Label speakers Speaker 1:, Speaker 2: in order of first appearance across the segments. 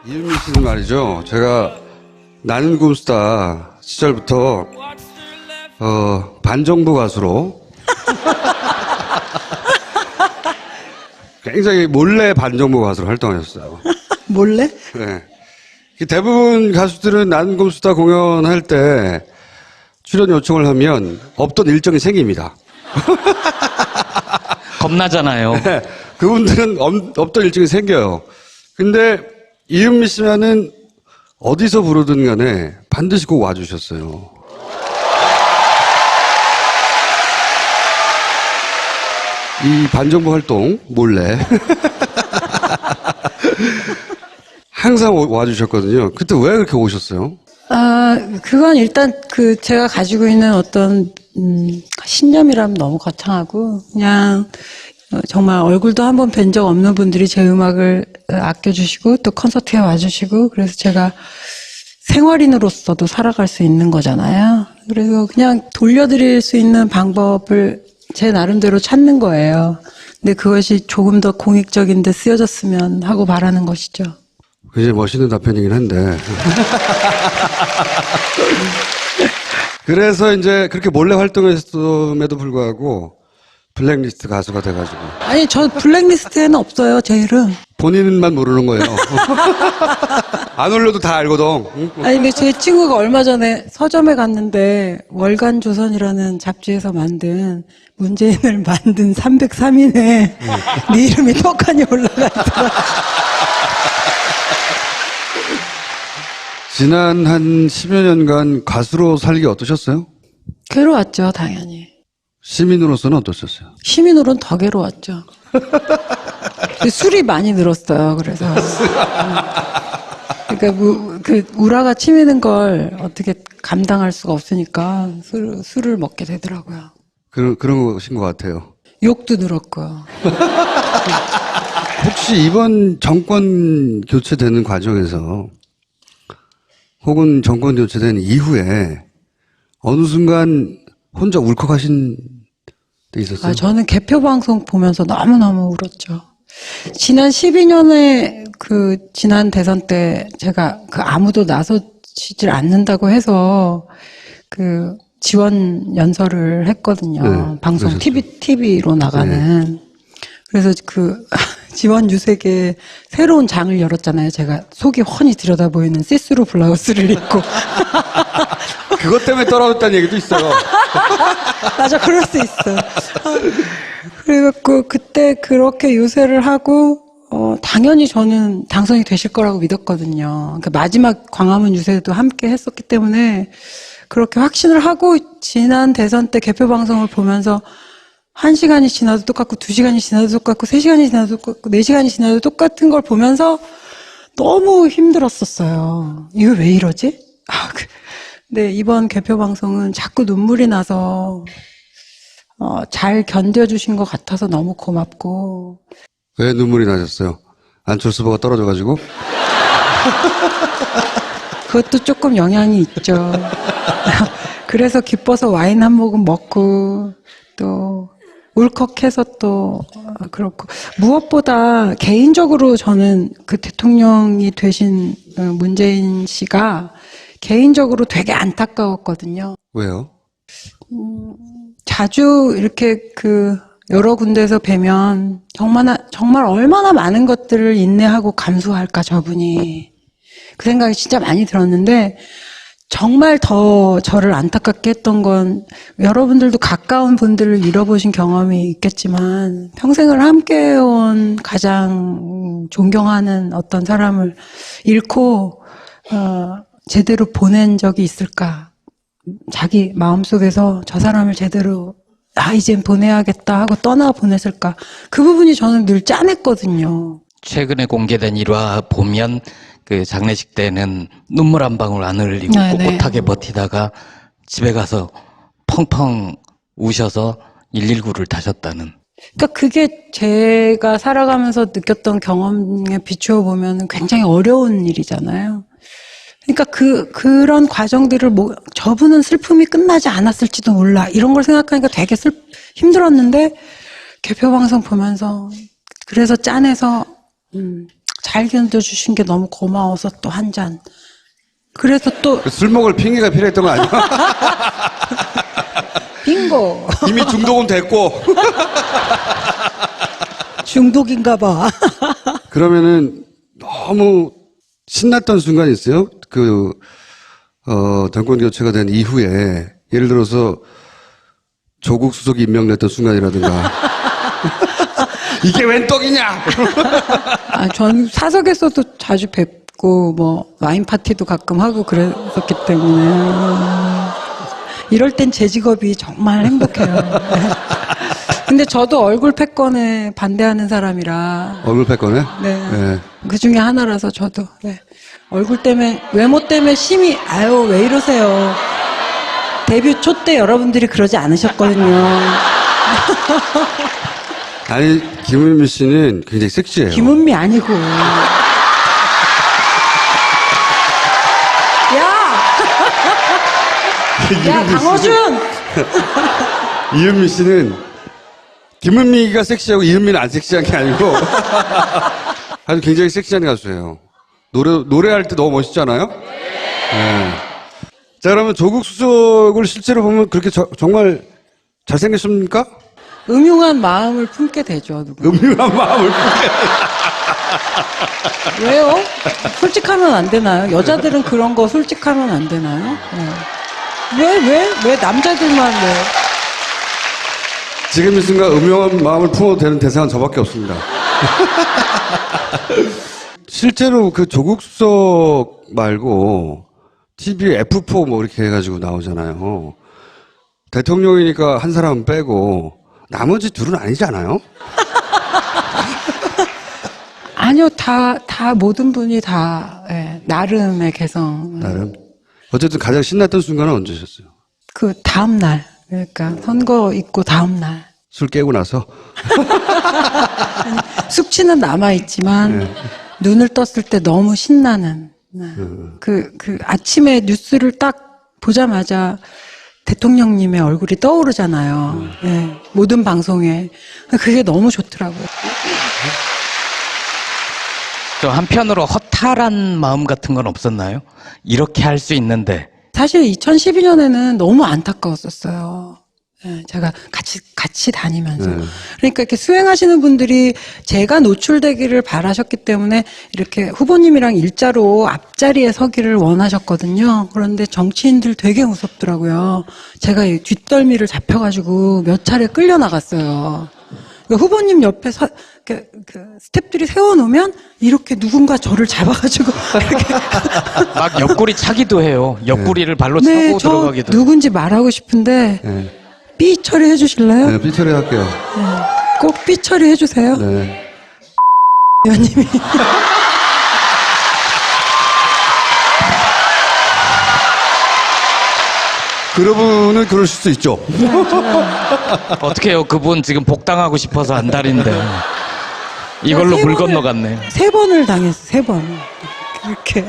Speaker 1: 이은미 씨는 말이죠. 제가 나는 곰스타 시절부터 반정부 가수로 굉장히 몰래 반정부 가수로 활동하셨어요.
Speaker 2: 몰래?
Speaker 1: 네. 대부분 가수들은 나는 곰스타 공연할 때 출연 요청을 하면 없던 일정이 생깁니다.
Speaker 3: 겁나잖아요.
Speaker 1: 네. 그분들은 없던 일정이 생겨요. 근데 이은미 씨는 어디서 부르든 간에 반드시 꼭 와주셨어요. 이 반정부 활동 몰래 항상 와주셨거든요. 그때 왜 그렇게 오셨어요?
Speaker 2: 그건 일단 제가 가지고 있는 어떤 신념이라면 너무 거창하고 그냥 정말 얼굴도 한 번 뵌 적 없는 분들이 제 음악을 아껴주시고 또 콘서트에 와주시고 그래서 제가 생활인으로서도 살아갈 수 있는 거잖아요. 그래서 그냥 돌려드릴 수 있는 방법을 제 나름대로 찾는 거예요. 근데 그것이 조금 더 공익적인 데 쓰여졌으면 하고 바라는 것이죠.
Speaker 1: 굉장히 멋있는 답변이긴 한데. 그래서 이제 그렇게 몰래 활동했음에도 불구하고 블랙리스트 가수가 돼가지고.
Speaker 2: 아니, 저 블랙리스트에는 없어요, 제 이름.
Speaker 1: 본인만 모르는 거예요. 안 올려도 다 알거든.
Speaker 2: 아니, 근데 제 친구가 얼마 전에 서점에 갔는데 월간조선이라는 잡지에서 만든 문재인을 만든 303인에 네 이름이 떡하니 올라가 있더라.
Speaker 1: 지난 한 10여 년간 가수로 살기 어떠셨어요?
Speaker 2: 괴로웠죠, 당연히.
Speaker 1: 시민으로서는 어떠셨어요?
Speaker 2: 시민으로는 더 괴로웠죠. 술이 많이 늘었어요, 그래서. 그러니까 우라가 치미는 걸 어떻게 감당할 수가 없으니까 술을 먹게 되더라고요.
Speaker 1: 그런 것인 것 같아요.
Speaker 2: 욕도 늘었고요.
Speaker 1: 혹시 이번 정권 교체되는 과정에서 혹은 정권 교체된 이후에 어느 순간 혼자 울컥하신 때 있었어요?
Speaker 2: 저는 개표 방송 보면서 너무너무 울었죠. 지난 12년에 지난 대선 때 제가 아무도 나서지질 않는다고 해서 지원 연설을 했거든요.
Speaker 1: 네,
Speaker 2: 방송
Speaker 1: 그러셨죠.
Speaker 2: TV로 나가는. 네. 그래서 지원 유색에 새로운 장을 열었잖아요. 제가 속이 훤히 들여다 보이는 시스루 블라우스를 입고.
Speaker 1: 그것 때문에 떨어졌다는 얘기도 있어요.
Speaker 2: 맞아, 그럴 수 있어. 그래갖고 그때 그렇게 유세를 하고 당연히 저는 당선이 되실 거라고 믿었거든요. 그러니까 마지막 광화문 유세도 함께 했었기 때문에 그렇게 확신을 하고 지난 대선 때 개표 방송을 보면서 1시간이 지나도 똑같고 2시간이 지나도 똑같고 3시간이 지나도 똑같고 4시간이 지나도 똑같은 걸 보면서 너무 힘들었었어요. 이거 왜 이러지? 근데 이번 개표 방송은 자꾸 눈물이 나서 잘 견뎌주신 것 같아서 너무 고맙고.
Speaker 1: 왜 눈물이 나셨어요? 안철수 후보가 떨어져가지고?
Speaker 2: 그것도 조금 영향이 있죠. 그래서 기뻐서 와인 한 모금 먹고 또 울컥해서 또 그렇고 무엇보다 개인적으로 저는 대통령이 되신 문재인 씨가 개인적으로 되게 안타까웠거든요.
Speaker 1: 왜요?
Speaker 2: 자주 이렇게 여러 군데에서 뵈면 정말 얼마나 많은 것들을 인내하고 감수할까 저분이. 그 생각이 진짜 많이 들었는데 정말 더 저를 안타깝게 했던 건 여러분들도 가까운 분들을 잃어보신 경험이 있겠지만 평생을 함께해온 가장 존경하는 어떤 사람을 잃고 제대로 보낸 적이 있을까. 자기 마음속에서 저 사람을 제대로 이젠 보내야겠다 하고 떠나 보냈을까. 그 부분이 저는 늘 짠했거든요.
Speaker 3: 최근에 공개된 일화 보면 장례식 때는 눈물 한 방울 안 흘리고
Speaker 2: 네네.
Speaker 3: 꿋꿋하게 버티다가 집에 가서 펑펑 우셔서 119를 타셨다는.
Speaker 2: 그러니까 그게 제가 살아가면서 느꼈던 경험에 비추어 보면 굉장히 어려운 일이잖아요. 그러니까 그런 과정들을 저분은 슬픔이 끝나지 않았을지도 몰라. 이런 걸 생각하니까 되게 힘들었는데 개표 방송 보면서 그래서 짠해서 잘 견뎌주신 게 너무 고마워서 또 한 잔. 그래서 또
Speaker 1: 술 먹을 핑계가 필요했던 거 아니야?
Speaker 2: 빙고.
Speaker 1: 이미 중독은 됐고.
Speaker 2: 중독인가 봐.
Speaker 1: 그러면은 너무 신났던 순간이 있어요? 정권 교체가 된 이후에 예를 들어서 조국 수석이 임명됐던 순간이라든가 이게 웬 떡이냐?
Speaker 2: 아, 전 사석에서도 자주 뵙고 뭐 와인 파티도 가끔 하고 그랬었기 때문에 이럴 땐 제 직업이 정말 행복해요. 네. 근데 저도 얼굴 패권에 반대하는 사람이라
Speaker 1: 얼굴 패권에?
Speaker 2: 네. 그 중에 하나라서 저도 네. 얼굴 때문에 외모 때문에 심히 아유 왜 이러세요. 데뷔 초 때 여러분들이 그러지 않으셨거든요.
Speaker 1: 아니 김은미 씨는 굉장히 섹시해요.
Speaker 2: 김은미 아니고. 야 강호준.
Speaker 1: 이은미 씨는 김은미가 섹시하고 이은미는 안 섹시한 게 아니고 아주 굉장히 섹시한 가수예요. 노래할 때 너무 멋있잖아요. 네. 자 그러면 조국 수석을 실제로 보면 그렇게 정말 잘생겼습니까?
Speaker 2: 음흉한 마음을 품게 되죠. 누구.
Speaker 1: 음흉한 마음을 품게.
Speaker 2: 왜요? 솔직하면 안 되나요? 여자들은 그런 거 솔직하면 안 되나요? 네. 왜 남자들만 왜?
Speaker 1: 지금 이 순간 음흉한 마음을 품어도 되는 대상은 저밖에 없습니다. 실제로 그 조국 수석 말고 TV F4 뭐 이렇게 해가지고 나오잖아요. 대통령이니까 한 사람은 빼고 나머지 둘은 아니잖아요?
Speaker 2: 아니요, 다 모든 분이 다 예, 나름의 개성.
Speaker 1: 나름. 어쨌든 가장 신났던 순간은 언제셨어요?
Speaker 2: 그 다음 날, 그러니까 선거 있고 다음 날.
Speaker 1: 술 깨고 나서?
Speaker 2: 숙취는 남아 있지만
Speaker 1: 네.
Speaker 2: 눈을 떴을 때 너무 신나는. 네. 그 아침에 뉴스를 딱 보자마자 대통령님의 얼굴이 떠오르잖아요. 예, 모든 방송에. 그게 너무 좋더라고요.
Speaker 3: 저 한편으로 허탈한 마음 같은 건 없었나요? 이렇게 할 수 있는데.
Speaker 2: 사실 2012년에는 너무 안타까웠었어요. 예, 제가 같이 다니면서. 그러니까 이렇게 수행하시는 분들이 제가 노출되기를 바라셨기 때문에 이렇게 후보님이랑 일자로 앞자리에 서기를 원하셨거든요. 그런데 정치인들 되게 무섭더라고요. 제가 이 뒷덜미를 잡혀가지고 몇 차례 끌려나갔어요. 그러니까 후보님 옆에 그 스태프들이 세워놓으면 이렇게 누군가 저를 잡아가지고 이렇게
Speaker 3: 막 옆구리 차기도 해요. 옆구리를 발로
Speaker 2: 네,
Speaker 3: 차고
Speaker 2: 저
Speaker 3: 들어가기도.
Speaker 2: 누군지 말하고 싶은데
Speaker 1: 네.
Speaker 2: 삐 처리해 주실래요?
Speaker 1: 네, 삐처리 할게요.
Speaker 2: 꼭 삐 처리해 주세요.
Speaker 1: 네.
Speaker 2: 의원님이.
Speaker 1: 그분은 그러실 수 있죠.
Speaker 3: 어떻게 해요? 그분 지금 복당하고 싶어서 안달인데. 이걸로 물 건너갔네.
Speaker 2: 3번을 당했어, 3번. 이렇게.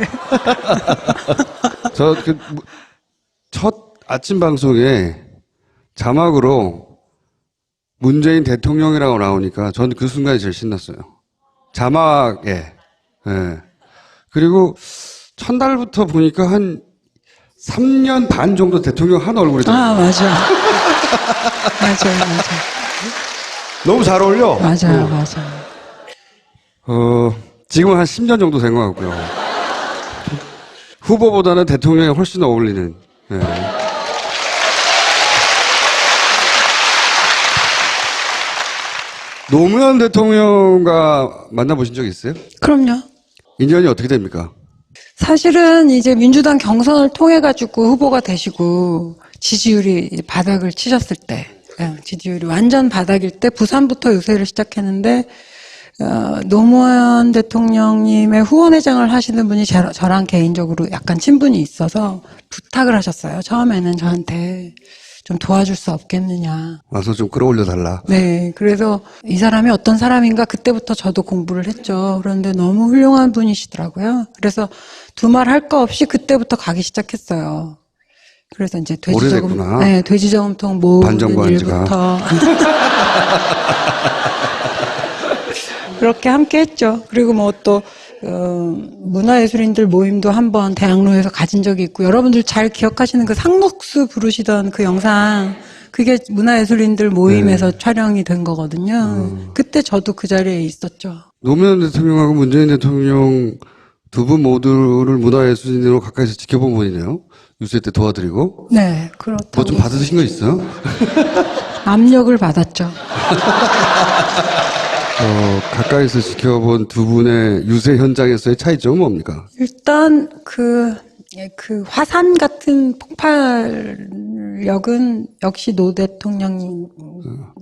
Speaker 1: 첫 아침 방송에 자막으로 문재인 대통령이라고 나오니까 저는 그 순간이 제일 신났어요. 자막에. 예. 그리고 첫날부터 보니까 한 3년 반 정도 대통령 한 얼굴이더라고요.
Speaker 2: 아, 맞아. 맞아요.
Speaker 1: 너무 잘 어울려.
Speaker 2: 맞아요.
Speaker 1: 지금은 한 10년 정도 된 것 같고요. 후보보다는 대통령이 훨씬 어울리는. 예. 노무현 대통령과 만나보신 적 있어요?
Speaker 2: 그럼요.
Speaker 1: 인연이 어떻게 됩니까?
Speaker 2: 사실은 이제 민주당 경선을 통해가지고 후보가 되시고 지지율이 이제 바닥을 치셨을 때, 지지율이 완전 바닥일 때 부산부터 유세를 시작했는데, 노무현 대통령님의 후원회장을 하시는 분이 저랑 개인적으로 약간 친분이 있어서 부탁을 하셨어요. 처음에는 저한테 좀 도와줄 수 없겠느냐.
Speaker 1: 와서 좀 끌어올려 달라.
Speaker 2: 네. 그래서 이 사람이 어떤 사람인가 그때부터 저도 공부를 했죠. 그런데 너무 훌륭한 분이시더라고요. 그래서 두말 할 거 없이 그때부터 가기 시작했어요. 그래서 이제
Speaker 1: 오래됐구나.
Speaker 2: 네, 돼지저금통 모으는
Speaker 1: 반정관지가.
Speaker 2: 일부터. 그렇게 함께 했죠. 그리고 뭐 또, 문화예술인들 모임도 한번 대학로에서 가진 적이 있고, 여러분들 잘 기억하시는 그 상록수 부르시던 그 영상, 그게 문화예술인들 모임에서 촬영이 된 거거든요. 그때 저도 그 자리에 있었죠.
Speaker 1: 노무현 대통령하고 문재인 대통령 두 분 모두를 문화예술인으로 가까이서 지켜본 분이네요. 유세 때 도와드리고.
Speaker 2: 네, 그렇다고.
Speaker 1: 뭐 좀 받으신 거 있어요?
Speaker 2: 압력을 받았죠.
Speaker 1: 가까이서 지켜본 두 분의 유세 현장에서의 차이점은 뭡니까?
Speaker 2: 일단 그 화산 같은 폭발력은 역시 노 대통령을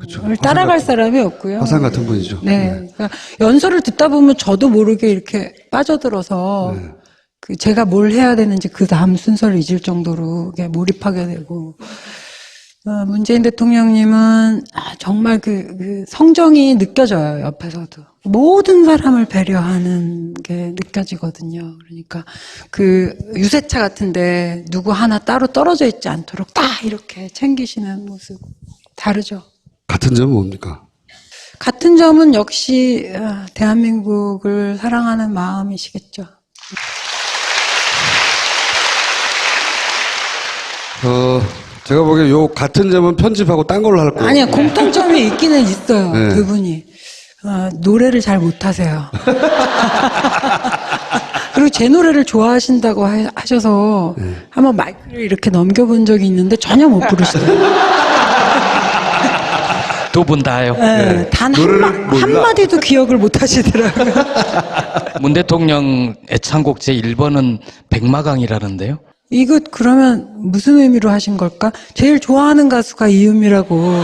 Speaker 1: 그쵸.
Speaker 2: 따라갈 사람이 없고요.
Speaker 1: 화산 같은 분이죠.
Speaker 2: 네. 그러니까 연설을 듣다 보면 저도 모르게 이렇게 빠져들어서
Speaker 1: 네.
Speaker 2: 그 제가 뭘 해야 되는지 그 다음 순서를 잊을 정도로 이렇게 몰입하게 되고, 문재인 대통령님은 정말 그 성정이 느껴져요, 옆에서도. 모든 사람을 배려하는 게 느껴지거든요. 그러니까 그 유세차 같은데 누구 하나 따로 떨어져 있지 않도록 딱 이렇게 챙기시는 모습 다르죠.
Speaker 1: 같은 점은 뭡니까?
Speaker 2: 같은 점은 역시 대한민국을 사랑하는 마음이시겠죠.
Speaker 1: 제가 보기엔 요 같은 점은 편집하고 딴 걸로 할 거예요.
Speaker 2: 아니야, 공통점이 있기는 있어요.
Speaker 1: 네.
Speaker 2: 두 분이. 노래를 잘 못하세요. 그리고 제 노래를 좋아하신다고 하셔서 한번 마이크를 이렇게 넘겨본 적이 있는데 전혀 못 부르시더라고요.
Speaker 3: 두 분 다요.
Speaker 2: 네, 단
Speaker 1: 노래를 몰라.
Speaker 2: 한마디도 기억을 못 하시더라고요.
Speaker 3: 문 대통령 애창곡 제1번은 백마강이라는데요.
Speaker 2: 이거 그러면 무슨 의미로 하신 걸까? 제일 좋아하는 가수가 이음이라고.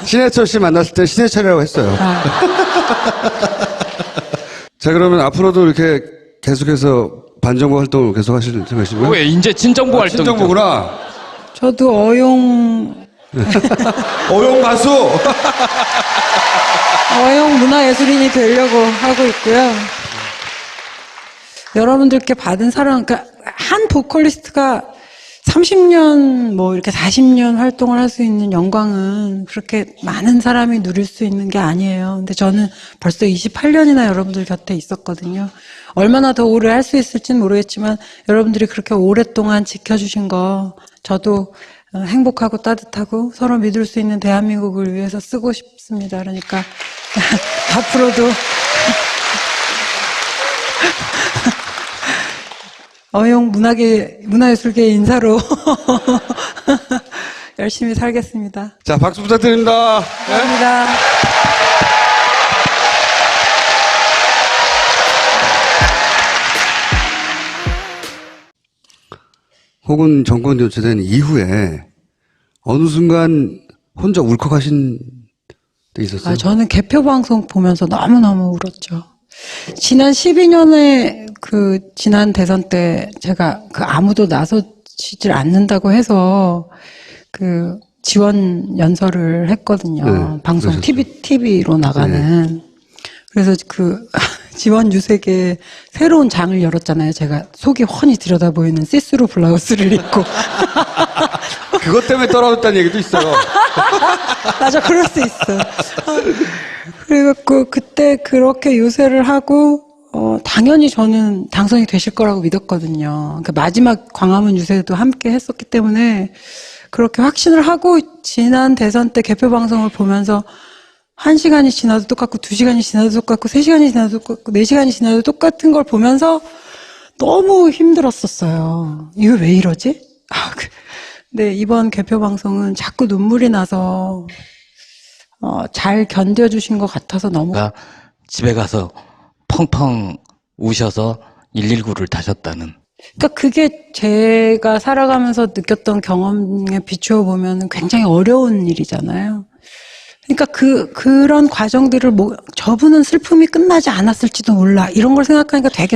Speaker 1: 신해철 씨 만났을 때 신해철이라고 했어요.
Speaker 2: 아,
Speaker 1: 자, 그러면 앞으로도 이렇게 계속해서 반정부 활동을 계속 하실 생각이시고요?
Speaker 3: 왜 이제 진정부 활동?
Speaker 1: 친정부구나.
Speaker 2: 저도 어용
Speaker 1: 가수!
Speaker 2: 문화예술인이 되려고 하고 있고요. 여러분들께 받은 사랑, 그러니까 한 보컬리스트가 30년, 뭐 이렇게 40년 활동을 할 수 있는 영광은 그렇게 많은 사람이 누릴 수 있는 게 아니에요. 근데 저는 벌써 28년이나 여러분들 곁에 있었거든요. 얼마나 더 오래 할 수 있을지는 모르겠지만 여러분들이 그렇게 오랫동안 지켜주신 거 저도 행복하고 따뜻하고 서로 믿을 수 있는 대한민국을 위해서 쓰고 싶습니다. 그러니까 앞으로도 어용 문화예술계 인사로 열심히 살겠습니다.
Speaker 1: 자, 박수 부탁드립니다.
Speaker 2: 감사합니다.
Speaker 1: 혹은 정권 교체된 이후에 어느 순간 혼자 울컥하신 때 있었어요?
Speaker 2: 저는 개표 방송 보면서 너무너무 울었죠. 지난 12년에 지난 대선 때 제가 아무도 나서지질 않는다고 해서 지원 연설을 했거든요.
Speaker 1: 네,
Speaker 2: 방송
Speaker 1: 그러셨죠.
Speaker 2: TV로 나가는. 그래서 지원 유색에 새로운 장을 열었잖아요. 제가 속이 훤히 들여다 보이는 시스루 블라우스를 입고.
Speaker 1: 그것 때문에 떨어졌다는 얘기도 있어요.
Speaker 2: 맞아, 그럴 수 있어. 그래갖고 그때 그렇게 유세를 하고 당연히 저는 당선이 되실 거라고 믿었거든요. 그 마지막 광화문 유세도 함께 했었기 때문에 그렇게 확신을 하고 지난 대선 때 개표 방송을 보면서 1시간이 지나도 똑같고 2시간이 지나도 똑같고 3시간이 지나도 똑같고 4시간이 지나도 똑같은 걸 보면서 너무 힘들었었어요. 이거 왜 이러지? 근데 이번 개표 방송은 자꾸 눈물이 나서 잘 견뎌주신 것 같아서 너무.
Speaker 3: 집에 가서 펑펑 우셔서 119를 타셨다는.
Speaker 2: 그러니까 그게 제가 살아가면서 느꼈던 경험에 비추어 보면 굉장히 어려운 일이잖아요. 그러니까 그런 과정들을 저분은 슬픔이 끝나지 않았을지도 몰라. 이런 걸 생각하니까 되게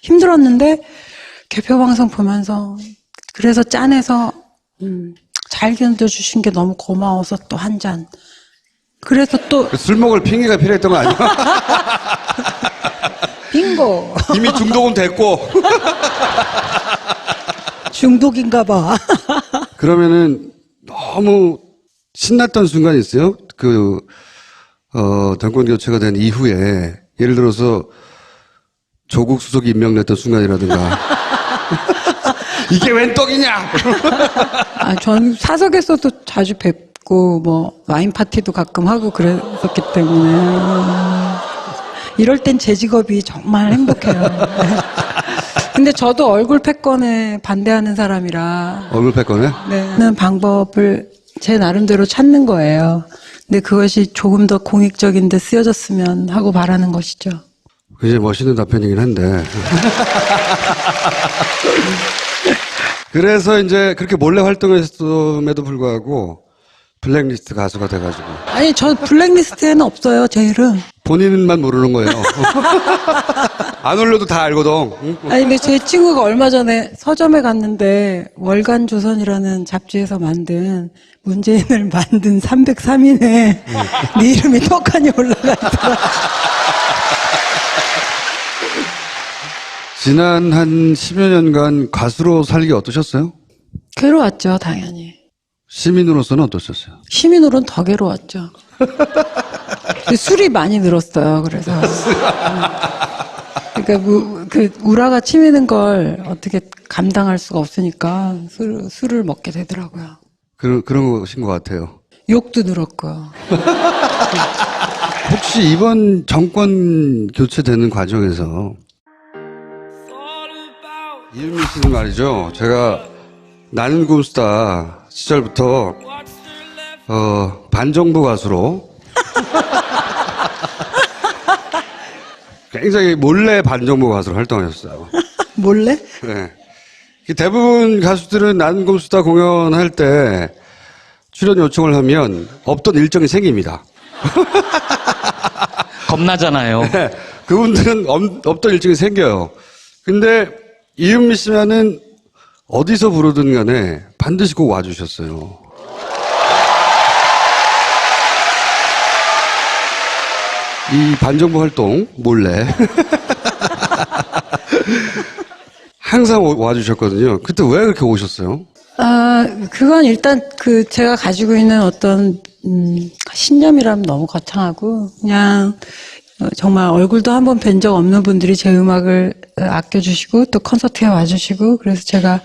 Speaker 2: 힘들었는데 개표 방송 보면서 그래서 짠해서 잘 견뎌주신 게 너무 고마워서 또 한 잔. 그래서 또
Speaker 1: 술 먹을 핑계가 필요했던 거 아니에요?
Speaker 2: 빙고.
Speaker 1: 이미 중독은 됐고.
Speaker 2: 중독인가 봐.
Speaker 1: 그러면은 너무 신났던 순간이 있어요? 정권 교체가 된 이후에 예를 들어서 조국 수석이 임명됐던 순간이라든가 이게 웬 떡이냐?
Speaker 2: 전 사석에서도 자주 뵙고 뭐 와인 파티도 가끔 하고 그랬었기 때문에 이럴 땐 제 직업이 정말 행복해요. 근데 저도 얼굴 패권에 반대하는 사람이라
Speaker 1: 얼굴 패권에?
Speaker 2: 네. 방법을 제 나름대로 찾는 거예요. 근데 그것이 조금 더 공익적인 데 쓰여졌으면 하고 바라는 것이죠.
Speaker 1: 굉장히 멋있는 답변이긴 한데. 그래서 이제 그렇게 몰래 활동했음에도 불구하고 블랙리스트 가수가 돼가지고.
Speaker 2: 아니, 저 블랙리스트에는 없어요, 제 이름.
Speaker 1: 본인만 모르는 거예요. 안 올려도 다 알거든. 응?
Speaker 2: 아니, 근데 제 친구가 얼마 전에 서점에 갔는데 월간조선이라는 잡지에서 만든 문재인을 만든 303인에 네 이름이 떡하니 올라가 있더라.
Speaker 1: 지난 한 10여 년간 가수로 살기 어떠셨어요?
Speaker 2: 괴로웠죠, 당연히.
Speaker 1: 시민으로서는 어떠셨어요?
Speaker 2: 시민으로는 더 괴로웠죠. 근데 술이 많이 늘었어요, 그래서. 그러니까 그 우라가 치미는 걸 어떻게 감당할 수가 없으니까 술을 먹게 되더라고요.
Speaker 1: 그런 것인 것 같아요.
Speaker 2: 욕도 늘었고요.
Speaker 1: 혹시 이번 정권 교체되는 과정에서 이은미 씨는 말이죠. 제가 나는 곰스타 시절부터 반정부 가수로 굉장히 몰래 반정부 가수로 활동하셨어요.
Speaker 2: 몰래?
Speaker 1: 네. 대부분 가수들은 나는 곰스타 공연할 때 출연 요청을 하면 없던 일정이 생깁니다.
Speaker 3: 겁나잖아요.
Speaker 1: 네. 그분들은 없던 일정이 생겨요. 근데 이은미 씨만은 어디서 부르든 간에 반드시 꼭 와주셨어요. 이 반정부 활동 몰래 항상 와주셨거든요. 그때 왜 그렇게 오셨어요?
Speaker 2: 그건 일단 제가 가지고 있는 어떤 신념이라면 너무 거창하고 그냥 정말 얼굴도 한번 뵌 적 없는 분들이 제 음악을 아껴주시고 또 콘서트에 와주시고 그래서 제가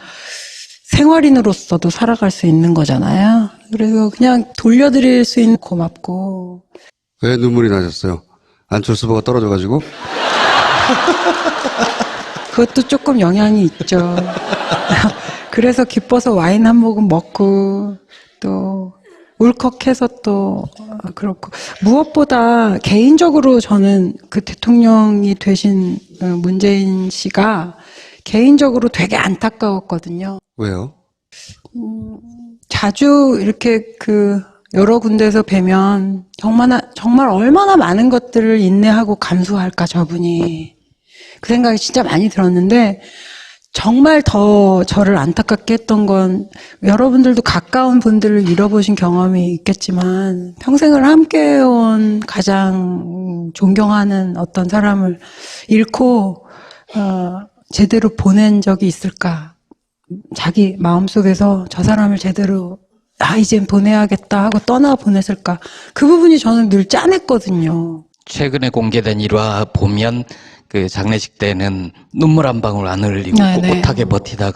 Speaker 2: 생활인으로서도 살아갈 수 있는 거잖아요. 그래서 그냥 돌려드릴 수 있는 고맙고.
Speaker 1: 왜 눈물이 나셨어요? 안철수 후보가 떨어져가지고?
Speaker 2: 그것도 조금 영향이 있죠. 그래서 기뻐서 와인 한 모금 먹고 또 울컥해서 또 그렇고 무엇보다 개인적으로 저는 그 대통령이 되신 문재인 씨가 개인적으로 되게 안타까웠거든요.
Speaker 1: 왜요?
Speaker 2: 자주 이렇게 여러 군데에서 뵈면 정말 얼마나 많은 것들을 인내하고 감수할까 저분이 그 생각이 진짜 많이 들었는데 정말 더 저를 안타깝게 했던 건 여러분들도 가까운 분들을 잃어보신 경험이 있겠지만 평생을 함께해온 가장 존경하는 어떤 사람을 잃고 제대로 보낸 적이 있을까? 자기 마음속에서 저 사람을 제대로 이젠 보내야겠다 하고 떠나보냈을까? 그 부분이 저는 늘 짠했거든요.
Speaker 3: 최근에 공개된 일화 보면 그 장례식 때는 눈물 한 방울 안 흘리고
Speaker 2: 네네.
Speaker 3: 꿋꿋하게 버티다가